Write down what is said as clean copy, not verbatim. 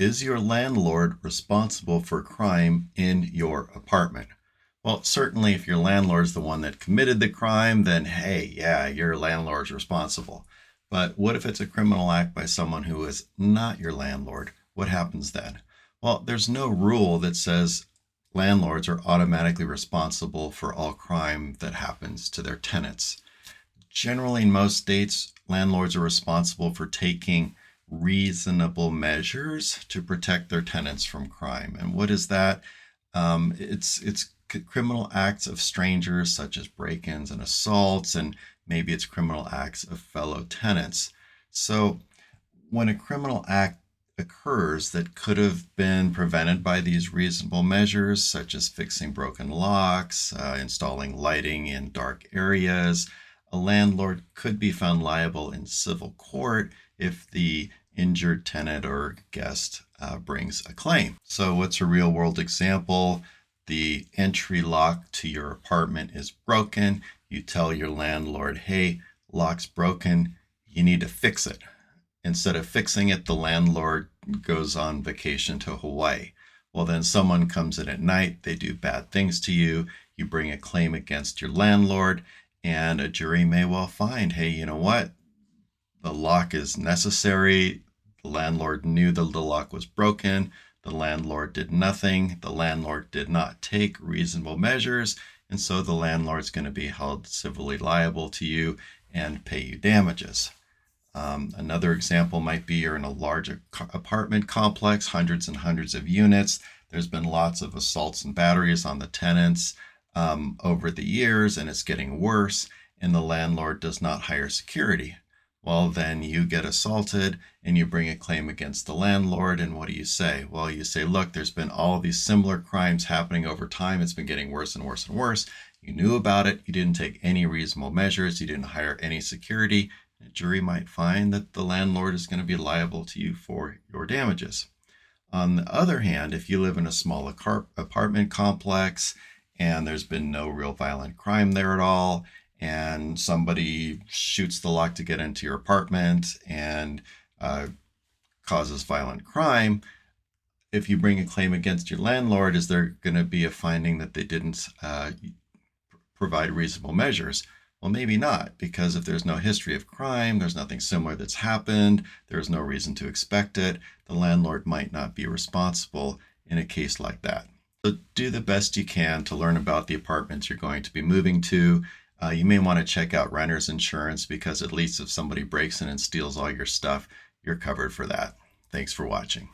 Is your landlord responsible for crime in your apartment? Well, certainly if your landlord's the one that committed the crime, then hey, yeah, your landlord's responsible. But what if it's a criminal act by someone who is not your landlord? What happens then? Well, there's no rule that says landlords are automatically responsible for all crime that happens to their tenants. Generally, in most states, landlords are responsible for taking reasonable measures to protect their tenants from crime. And what is that? It's criminal acts of strangers, such as break-ins and assaults, and maybe it's criminal acts of fellow tenants. So when a criminal act occurs that could have been prevented by these reasonable measures, such as fixing broken locks, installing lighting in dark areas, a landlord could be found liable in civil court if the injured tenant or guest brings a claim. So what's a real world example? The entry lock to your apartment is broken. You tell your landlord, hey, lock's broken, you need to fix it. Instead of fixing it, the landlord goes on vacation to Hawaii. Well, then someone comes in at night, they do bad things to you, you bring a claim against your landlord, and a jury may well find, hey, you know what? The lock is necessary. The landlord knew the lock was broken. The landlord did nothing. The landlord did not take reasonable measures. And so the landlord's going to be held civilly liable to you and pay you damages. Another example might be you're in a large apartment complex, hundreds and hundreds of units. There's been lots of assaults and batteries on the tenants over the years, and it's getting worse, and the landlord does not hire security. Well, then you get assaulted and you bring a claim against the landlord, and what do you say? Well, you say, look, there's been all of these similar crimes happening over time. It's been getting worse and worse and worse. You knew about it. You didn't take any reasonable measures. You didn't hire any security. A jury might find that the landlord is going to be liable to you for your damages. On the other hand, if you live in a small apartment complex and there's been no real violent crime there at all, and somebody shoots the lock to get into your apartment and causes violent crime, if you bring a claim against your landlord, is there going to be a finding that they didn't provide reasonable measures? Well, maybe not, because if there's no history of crime, there's nothing similar that's happened, there's no reason to expect it, the landlord might not be responsible in a case like that. So do the best you can to learn about the apartments you're going to be moving to. You may want to check out renter's insurance, because at least if somebody breaks in and steals all your stuff, you're covered for that. Thanks for watching.